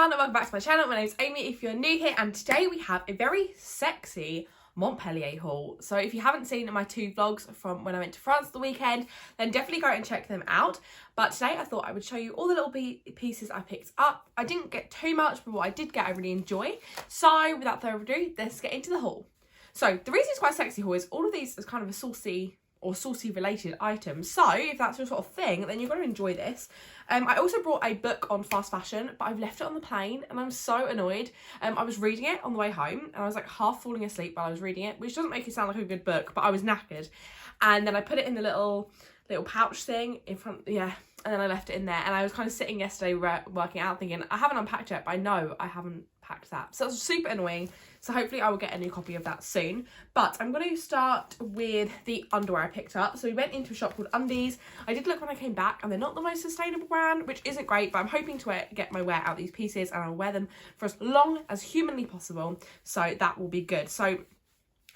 everyone, welcome back to my channel. My name's Amy if you're new here, and today we have a very sexy Montpellier haul. So if you haven't seen my two vlogs from when I went to France the weekend, then definitely go and check them out. But today I thought I would show you all the little pieces I picked up. I didn't get too much, but what I did get I really enjoy. So without further ado, let's get into the haul. So the reason it's quite a sexy haul is all of these is kind of a saucy or saucy related items, so if that's your sort of thing, then you're going to enjoy this. I also brought a book on fast fashion, but I've left it on the plane and I'm so annoyed. I was reading it on the way home and I was like half falling asleep while I was reading it, which doesn't make it sound like a good book, but I was knackered. And then I put it in the little pouch thing in front, and then I left it in there. And I was kind of sitting yesterday working out thinking, I haven't unpacked it, but I know I haven't packed that. So it was super annoying. So hopefully I will get a new copy of that soon. But I'm going to start with the underwear I picked up. So we went into a shop called Undies. I did look when I came back and they're not the most sustainable brand, which isn't great, but I'm hoping to get my wear out these pieces and I'll wear them for as long as humanly possible. So that will be good. So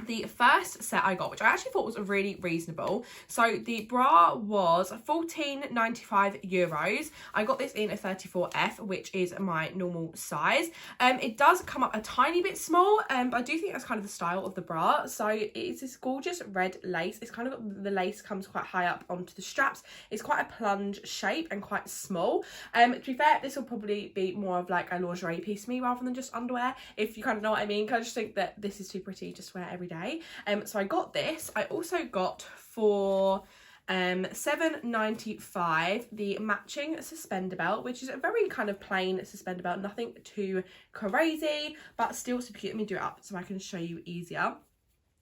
the first set I got, which I actually thought was really reasonable. So the bra was €14.95. I got this in a 34F, which is my normal size. It does come up a tiny bit small, but I do think that's kind of the style of the bra. So it's this gorgeous red lace. It's kind of, the lace comes quite high up onto the straps. It's quite a plunge shape and quite small. To be fair, this will probably be more of like a lingerie piece to me rather than just underwear, if you kind of know what I mean. I just think that this is too pretty just to wear every day. So I got this. I also got for $7.95 the matching suspender belt, which is a very kind of plain suspender belt, nothing too crazy, but still super cute. Let me do it up so I can show you easier.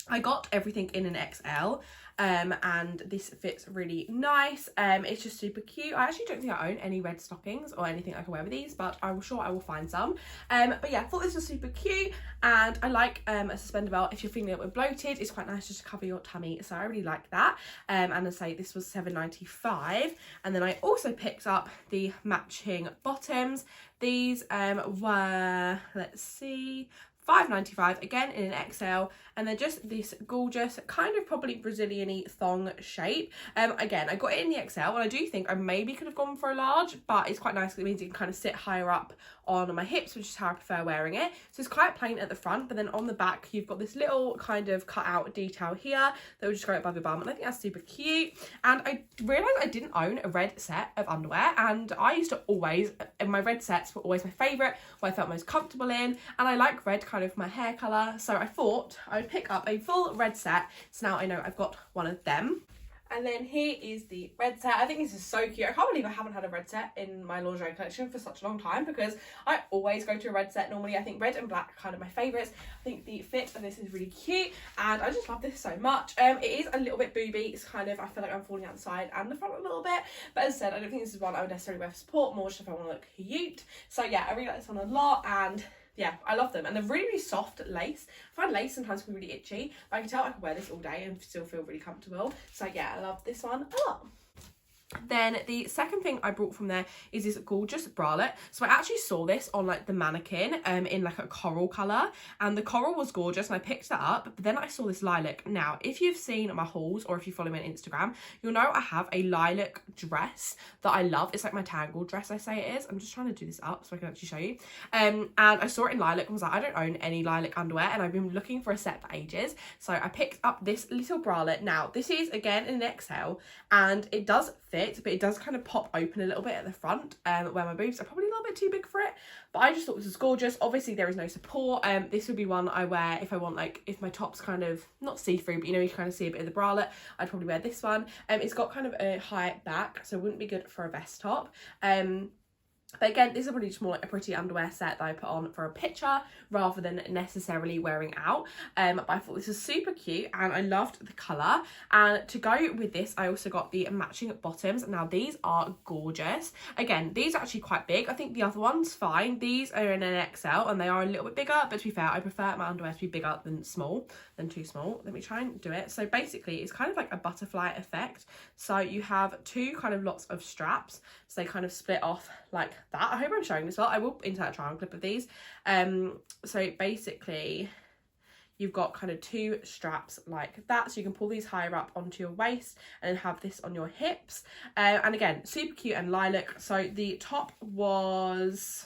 I got everything in an XL, and this fits really nice. It's just super cute. I actually don't think I own any red stockings or anything I can wear with these, but I'm sure I will find some. But yeah, I thought this was super cute, and I like a suspender belt if you're feeling a little bit bloated. It's quite nice just to cover your tummy, so I really like that. And I say this was $7.95, and then I also picked up the matching bottoms. These were, let's see, $5.95, again in an XL, and they're just this gorgeous kind of probably Brazilian-y thong shape. Again, I got it in the XL, and I do think I maybe could have gone for a large, but it's quite nice because it means you can kind of sit higher up on my hips, which is how I prefer wearing it. So it's quite plain at the front, but then on the back you've got this little kind of cut out detail here that will just go above your bum, and I think that's super cute. And I realised I didn't own a red set of underwear, and I used to always, and my red sets were always my favourite, what I felt most comfortable in, and I like red kind of my hair colour, so I thought I would pick up a full red set. So now I know I've got one of them. And then here is the red set. I think this is so cute. I can't believe I haven't had a red set in my lingerie collection for such a long time, because I always go to a red set normally. I think red and black are kind of my favourites. I think the fit of this is really cute, and I just love this so much. It is a little bit booby. It's kind of, I feel like I'm falling out the side and the front a little bit, but as I said, I don't think this is one I would necessarily wear for support, more just if I want to look cute. So yeah, I really like this one a lot, and yeah, I love them, and they're really, really soft lace. I find lace sometimes can be really itchy, but I can tell I can wear this all day and still feel really comfortable. So yeah, I love this one a lot. Then the second thing I brought from there is this gorgeous bralette. So I actually saw this on like the mannequin in like a coral colour, and the coral was gorgeous and I picked that up, but then I saw this lilac. Now if you've seen my hauls or if you follow me on Instagram, you'll know I have a lilac dress that I love. It's like my tangled dress, I say it is. I'm just trying to do this up so I can actually show you. And I saw it in lilac and was like, I don't own any lilac underwear, and I've been looking for a set for ages. So I picked up this little bralette. Now this is again in an XL, and it does fit, but it does kind of pop open a little bit at the front, where my boobs are probably a little bit too big for it, but I just thought this was gorgeous. Obviously there is no support. This would be one I wear if I want, like, if my top's kind of not see-through, but you know, you kind of see a bit of the bralette, I'd probably wear this one. It's got kind of a high back, so it wouldn't be good for a vest top. But again, this is probably just more like a pretty underwear set that I put on for a picture rather than necessarily wearing out. But I thought this was super cute and I loved the colour. And to go with this, I also got the matching bottoms. Now these are gorgeous. Again, these are actually quite big. I think the other one's fine. These are in an XL and they are a little bit bigger. But to be fair, I prefer my underwear to be bigger than small, than too small. Let me try and do it. So basically, it's kind of like a butterfly effect. So you have two kind of lots of straps. So they kind of split off like that. I hope I'm showing this well. I will insert a triangle clip of these. So basically you've got kind of two straps like that, so you can pull these higher up onto your waist and then have this on your hips. And again, super cute and lilac. So the top was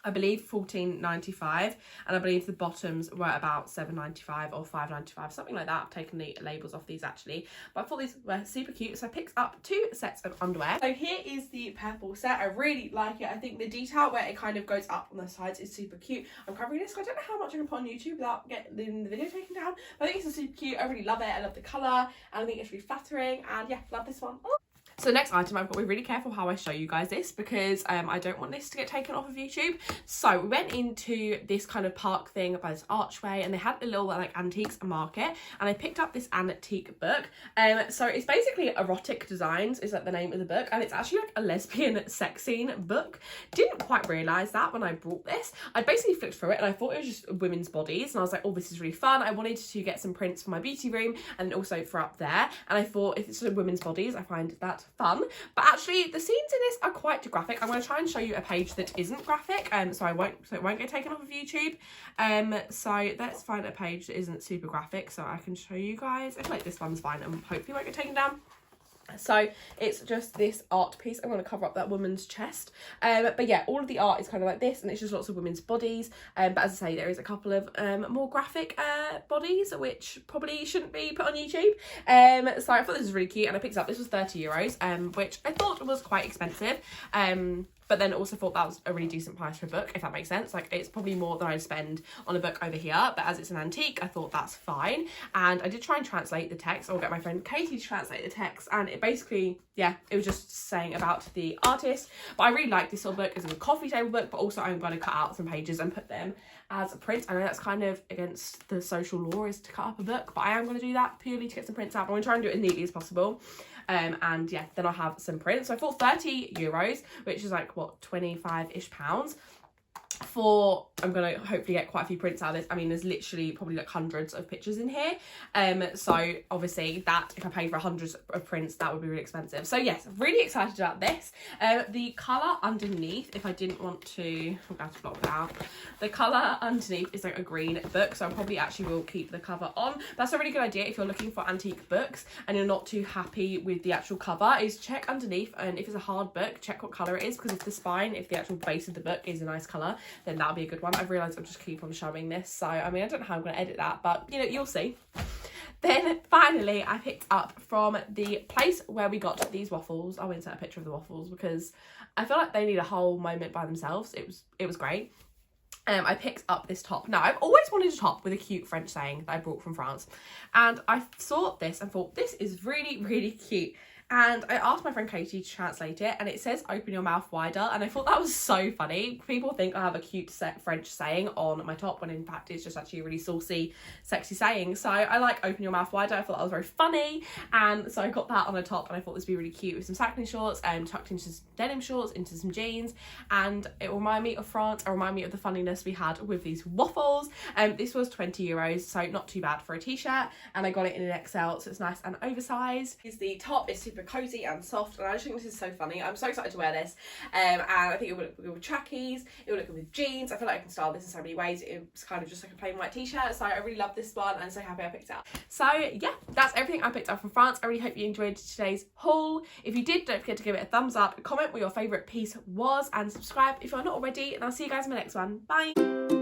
I believe £14.95, and I believe the bottoms were about £7.95 or £5.95, something like that. I've taken the labels off these actually, but I thought these were super cute, so I picked up 2 sets of underwear. So here is the purple set. I really like it. I think the detail where it kind of goes up on the sides is super cute. I'm covering this, so I don't know how much I can put on YouTube without getting the video taken down, but I think it's super cute. I really love it. I love the colour, and I think it's really flattering, and yeah, love this one. Oh. So the next item, I've got to be really careful how I show you guys this, because I don't want this to get taken off of YouTube. So we went into this kind of park thing by this archway, and they had a little like antiques market, and I picked up this antique book. So it's basically Erotic Designs is like the name of the book, and it's actually like a lesbian sex scene book. Didn't quite realise that when I bought this. I basically flipped through it and I thought it was just women's bodies, and I was like, oh, this is really fun. I wanted to get some prints for my beauty room and also for up there, and I thought if it's sort of women's bodies, I find that fun. But actually the scenes in this are quite graphic. I'm going to try and show you a page that isn't graphic, so it won't get taken off of YouTube. So let's find a page that isn't super graphic so I can show you guys. I feel like this one's fine and hopefully won't get taken down. So it's just this art piece. I'm going to cover up that woman's chest, but yeah, all of the art is kind of like this, and it's just lots of women's bodies, but as I say, there is a couple of more graphic bodies which probably shouldn't be put on YouTube. So I thought this was really cute, and I picked it up. This was €30, which I thought was quite expensive, but then also thought that was a really decent price for a book, if that makes sense. Like, it's probably more than I'd spend on a book over here, but as it's an antique, I thought that's fine. And I did try and translate the text, or get my friend Katie to translate the text, and it basically, yeah, it was just saying about the artist. But I really like this sort of book. It's a coffee table book, but also I'm going to cut out some pages and put them as a print. I know that's kind of against the social law, is to cut up a book, but I am going to do that purely to get some prints out. I'm going to try and do it as neatly as possible. And yeah, then I'll have some prints. So I thought €30, which is like what, 25-ish pounds. I'm gonna hopefully get quite a few prints out of this. I mean, there's literally probably like hundreds of pictures in here, so obviously that, if I paid for hundreds of prints, that would be really expensive. So yes, really excited about this. The colour underneath, if I didn't want to, I'm going to block that out. The colour underneath is like a green book, so I probably actually will keep the cover on. That's a really good idea if you're looking for antique books and you're not too happy with the actual cover, is check underneath, and if it's a hard book, check what colour it is, because if the actual base of the book is a nice colour, then that'll be a good one. I've realised I'll just keep on showing this, so I mean, I don't know how I'm going to edit that, but you know, you'll see. Then finally I picked up from the place where we got these waffles. I'll insert a picture of the waffles because I feel like they need a whole moment by themselves. It was great. I picked up this top. Now, I've always wanted a top with a cute French saying that I brought from France, and I saw this and thought, this is really, really cute. And I asked my friend Katie to translate it, and it says open your mouth wider, and I thought that was so funny. People think I have a cute French saying on my top, when in fact it's just actually a really saucy, sexy saying. So I like open your mouth wider. I thought that was very funny, and so I got that on a top, and I thought this would be really cute with some satin shorts and tucked into some denim shorts, into some jeans, and it will remind me of France. It will remind me of the funniness we had with these waffles. This was €20, so not too bad for a t-shirt, and I got it in an XL, so it's nice and oversized. The top is super cozy and soft, and I just think this is so funny. I'm so excited to wear this, and I think it would look good with trackies, it would look good with jeans. I feel like I can style this in so many ways. It's kind of just like a plain white t-shirt, so I really love this one, and so happy I picked it up. So yeah, that's everything I picked up from France. I really hope you enjoyed today's haul. If you did, don't forget to give it a thumbs up, comment what your favourite piece was, and subscribe if you're not already, and I'll see you guys in my next one. Bye.